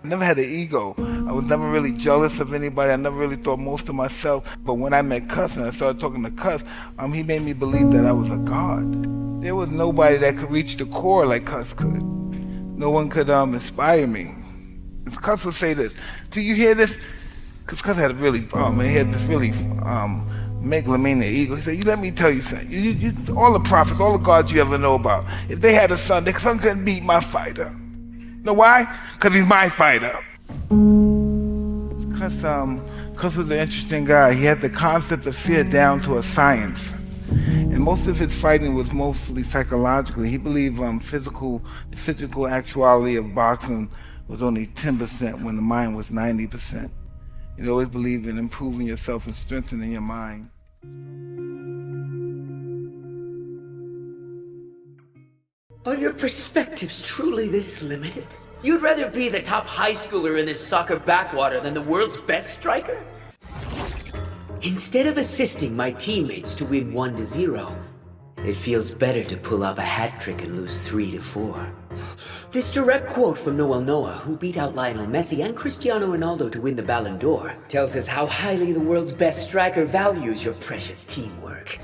I never had an ego. I was never really jealous of anybody. I never really thought most of myself. But when I met Cuss and I started talking to Cuss, he made me believe that I was a god. There was nobody that could reach the core like Cuss could. No one could inspire me. Cuss would say this. Do you hear this? Because Cuss had a really, he had this really megalomaniac ego. He said, you let me tell you something. All the prophets, all the gods you ever know about, if they had a son, their son couldn't beat my fighter. Know why? Because he's my fighter. Cuss was an interesting guy. He had the concept of fear down to a science. And most of his fighting was mostly psychologically. He believed the physical actuality of boxing was only 10% when the mind was 90%. He always believed in improving yourself and strengthening your mind. Are your perspectives truly this limited? You'd rather be the top high schooler in this soccer backwater than the world's best striker? Instead of assisting my teammates to win 1-0, it feels better to pull off a hat trick and lose 3-4. This direct quote from Noel Noah, who beat out Lionel Messi and Cristiano Ronaldo to win the Ballon d'Or, tells us how highly the world's best striker values your precious teamwork.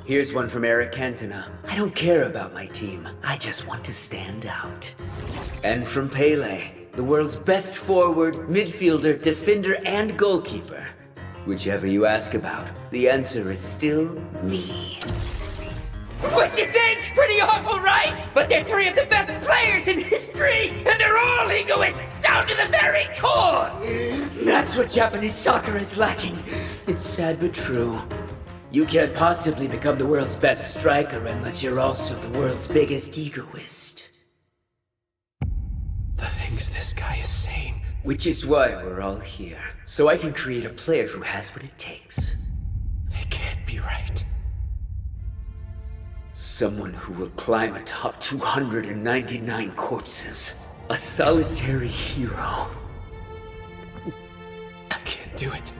Here's one from Eric Cantona. I don't care about my team. I just want to stand out. And from Pele, the world's best forward, midfielder, defender, and goalkeeper. Whichever you ask about, the answer is still me. What you think? Pretty awful, right? But they're three of the best players in history, and they're all egoists down to the very core! That's what Japanese soccer is lacking. It's sad but true. You can't possibly become the world's best striker unless you're also the world's biggest egoist. The things this guy is saying. Which is why we're all here. So I can create a player who has what it takes. They can't be right. Someone who will climb atop 299 corpses. A solitary hero. I can't do it.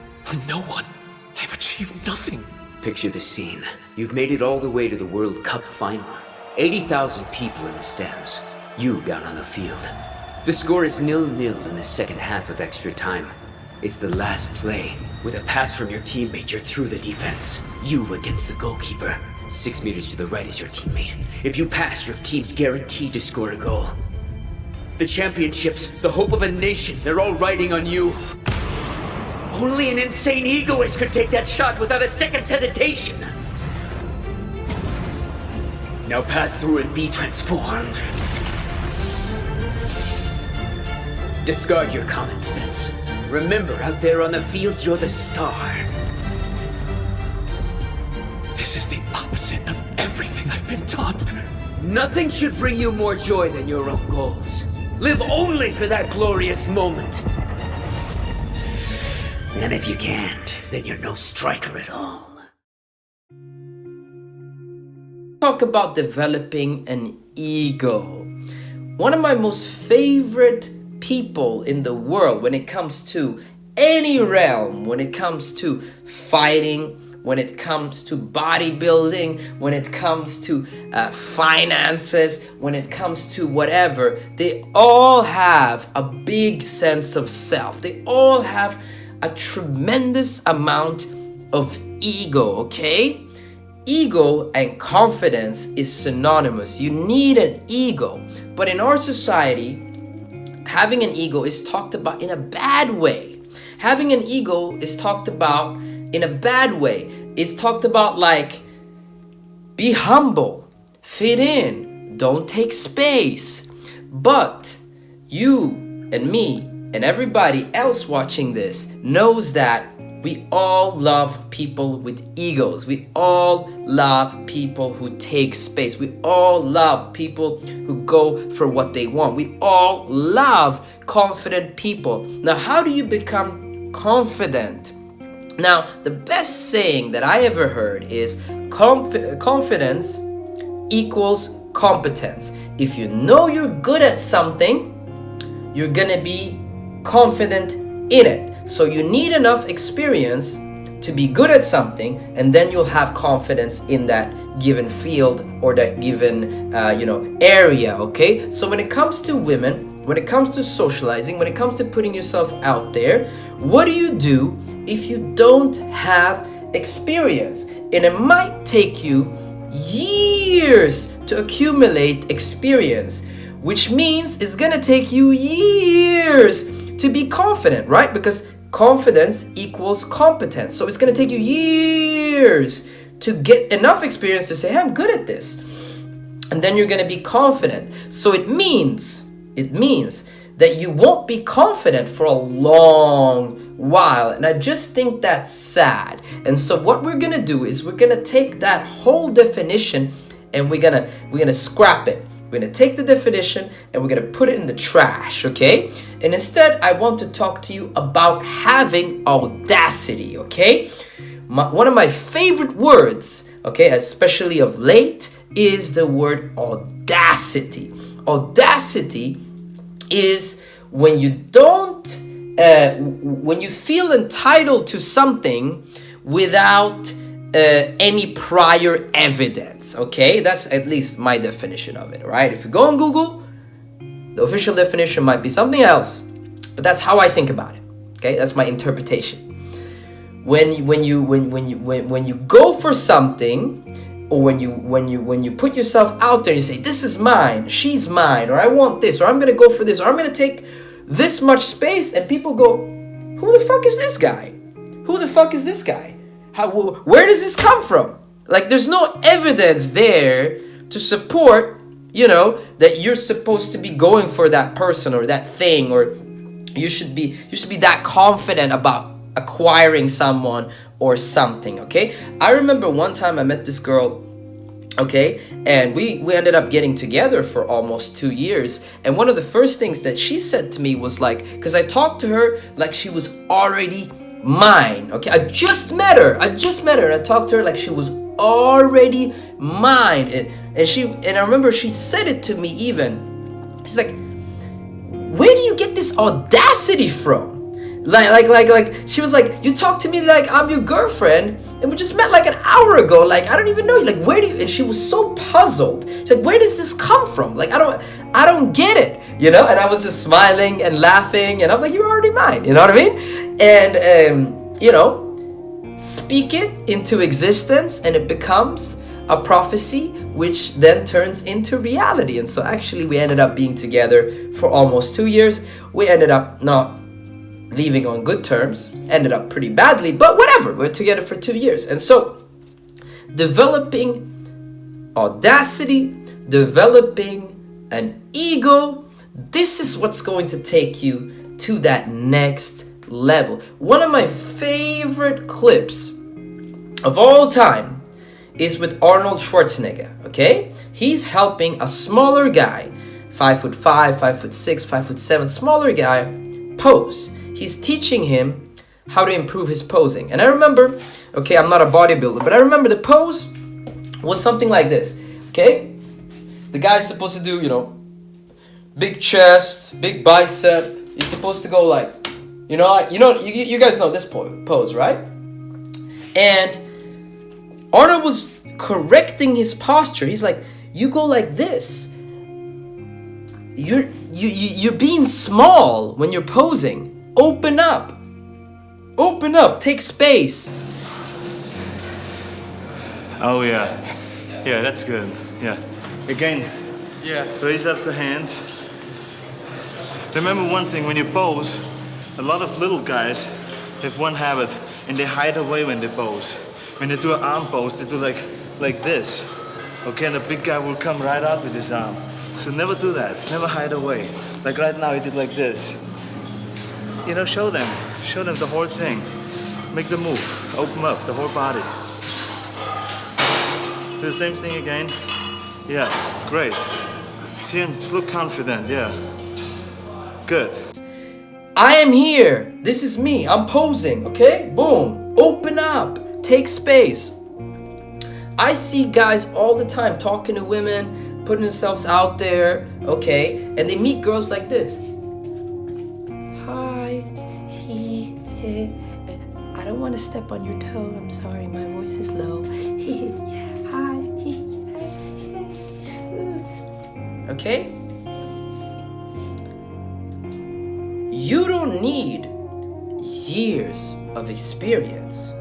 No one. I've achieved nothing. Picture the scene. You've made it all the way to the World Cup final. 80,000 people in the stands. You down on the field. The score is 0-0 in the second half of extra time. It's the last play. With a pass from your teammate, you're through the defense. You against the goalkeeper. 6 meters to the right is your teammate. If you pass, your team's guaranteed to score a goal. The championships, the hope of a nation, they're all riding on you. Only an insane egoist could take that shot without a second's hesitation. Now pass through and be transformed. Discard your common sense. Remember, out there on the field, you're the star. This is the opposite of everything I've been taught. Nothing should bring you more joy than your own goals. Live only for that glorious moment. And if you can't, then you're no striker at all. Talk about developing an ego. One of my most favorite people in the world when it comes to any realm, when it comes to fighting, when it comes to bodybuilding, when it comes to finances, when it comes to whatever, they all have a big sense of self. They all have a tremendous amount of ego, okay? Ego and confidence is synonymous. You need an ego. But in our society, having an ego is talked about in a bad way. Having an ego is talked about in a bad way. It's talked about like, be humble, fit in, don't take space. But you and me and everybody else watching this knows that we all love people with egos. We all love people who take space. We all love people who go for what they want. We all love confident people. Now, how do you become confident? Now, the best saying that I ever heard is confidence equals competence. If you know you're good at something, you're gonna be confident in it. So you need enough experience to be good at something, and then you'll have confidence in that given field or that given area. Okay, so when it comes to women, when it comes to socializing, when it comes to putting yourself out there, what do you do if you don't have experience? And it might take you years to accumulate experience, which means it's gonna take you years to be confident, right? Because confidence equals competence. So it's gonna take you years to get enough experience to say, hey, I'm good at this. And then you're gonna be confident. So it means that you won't be confident for a long while. And I just think that's sad. And so what we're gonna do is we're gonna take that whole definition and we're gonna scrap it. We're gonna take the definition and we're gonna put it in the trash, okay? And instead, I want to talk to you about having audacity, okay? One of my favorite words, okay, especially of late, is the word audacity. Audacity is when you when you feel entitled to something without any prior evidence, okay? That's at least my definition of it, right? If you go on Google, the official definition might be something else, but that's how I think about it, okay? That's my interpretation. When you go for something, or when you put yourself out there and you say, this is mine, she's mine, or I want this, or I'm gonna go for this, or I'm gonna take this much space, and people go, who the fuck is this guy? Who the fuck is this guy? Where does this come from? Like, there's no evidence there to support, that you're supposed to be going for that person or that thing, or you should be that confident about acquiring someone or something, okay? I remember one time I met this girl, okay, and we ended up getting together for almost 2 years, and one of the first things that she said to me was like, because I talked to her like she was already mine, okay? I just met her, and I talked to her like she was already mine, and I remember she said it to me even, she's like, where do you get this audacity from? Like she was like, you talk to me like I'm your girlfriend, and we just met like an hour ago. Like, I don't even know you. Like, where do you? And she was so puzzled. She's like, where does this come from? Like, I don't get it, And I was just smiling and laughing, and I'm like, you're already mine. You know what I mean? And speak it into existence, and it becomes a prophecy, which then turns into reality. And so actually, we ended up being together for almost 2 years. We ended up not leaving on good terms, ended up pretty badly, but whatever, we're together for 2 years. And so developing audacity, developing an ego, this is what's going to take you to that next level. One of my favorite clips of all time is with Arnold Schwarzenegger, okay? He's helping a smaller guy, 5'5", 5'6", 5'7", smaller guy, pose. He's teaching him how to improve his posing. And I remember, okay, I'm not a bodybuilder, but I remember the pose was something like this, okay? The guy's supposed to do, big chest, big bicep. He's supposed to go like, you guys know this pose, right? And Arnold was correcting his posture. He's like, you go like this. You're being small when you're posing. Open up, take space. Oh yeah, that's good. Yeah, again, raise up the hand. Remember one thing, when you pose, a lot of little guys have one habit, and they hide away when they pose. When they do an arm pose, they do like this, okay, and the big guy will come right out with his arm. So never do that, never hide away. Like right now, he did like this. Show them the whole thing. Make the move, open up the whole body. Do the same thing again. Yeah, great. See him, look confident, yeah. Good. I am here, this is me, I'm posing, okay? Boom, open up, take space. I see guys all the time talking to women, putting themselves out there, okay? And they meet girls like this. I don't want to step on your toe. I'm sorry, my voice is low. Yeah, hi. Okay? You don't need years of experience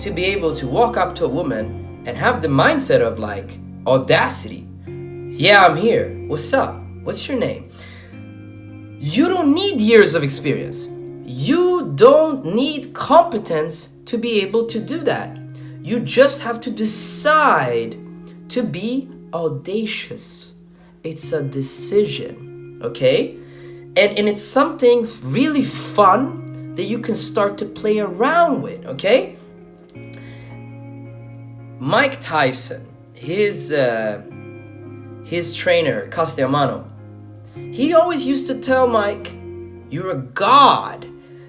to be able to walk up to a woman and have the mindset of like audacity. Yeah, I'm here. What's up? What's your name? You don't need years of experience. You don't need competence to be able to do that. You just have to decide to be audacious. It's a decision, okay? And it's something really fun that you can start to play around with, okay? Mike Tyson, his trainer, Castellano, he always used to tell Mike, you're a god.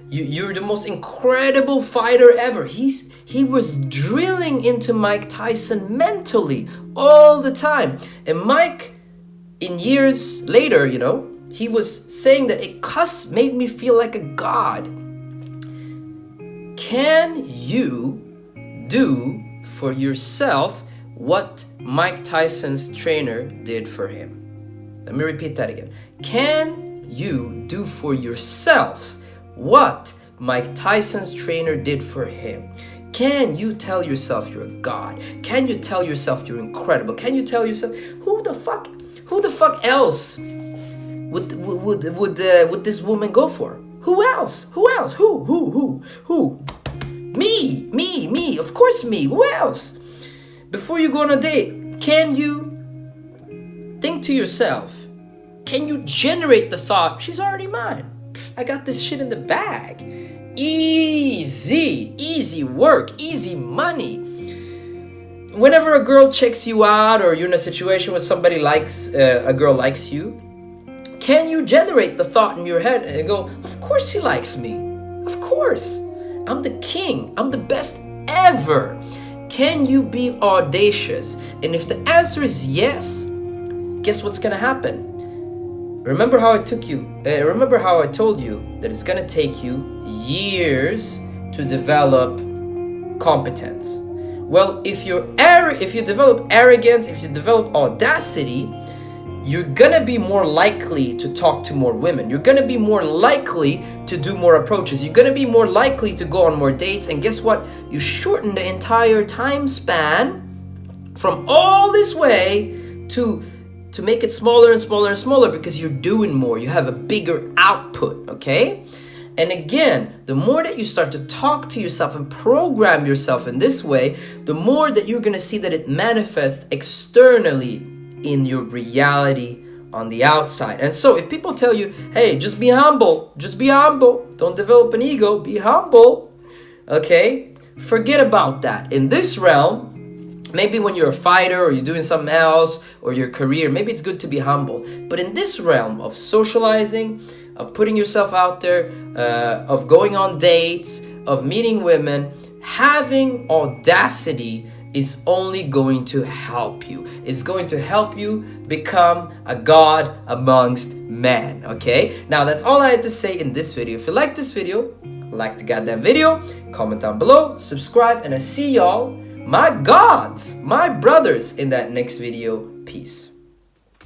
You're the most incredible fighter ever. He was drilling into Mike Tyson mentally all the time. And Mike, in years later, you know, he was saying that it made me feel like a god. Can you do for yourself what Mike Tyson's trainer did for him? Let me repeat that again. Can you do for yourself what Mike Tyson's trainer did for him? Can you tell yourself you're a god? Can you tell yourself you're incredible? Can you tell yourself who the fuck else would this woman go for? Who else? Who? Me. Of course me. Who else? Before you go on a date, can you think to yourself? Can you generate the thought, she's already mine. I got this shit in the bag. Easy work, easy money. Whenever a girl checks you out or you're in a situation where somebody a girl likes you, can you generate the thought in your head and go, of course she likes me. Of course. I'm the king. I'm the best ever. Can you be audacious? And if the answer is yes, guess what's gonna happen? Remember how I told you that it's gonna take you years to develop competence. Well, if you develop arrogance, if you develop audacity, you're gonna be more likely to talk to more women. You're gonna be more likely to do more approaches. You're gonna be more likely to go on more dates. And guess what? You shorten the entire time span from all this way to make it smaller and smaller because you're doing more. You have a bigger output, okay? And again, the more that you start to talk to yourself and program yourself in this way, the more that you're gonna see that it manifests externally in your reality on the outside. And so if people tell you, hey, just be humble, don't develop an ego, be humble, okay? Forget about that. In this realm, maybe when you're a fighter or you're doing something else or your career, maybe it's good to be humble. But in this realm of socializing, of putting yourself out there, of going on dates, of meeting women, having audacity is only going to help you. It's going to help you become a god amongst men, okay? Now, that's all I had to say in this video. If you like this video, like the goddamn video, comment down below, subscribe, and I see y'all, my gods, my brothers, in that next video. Peace.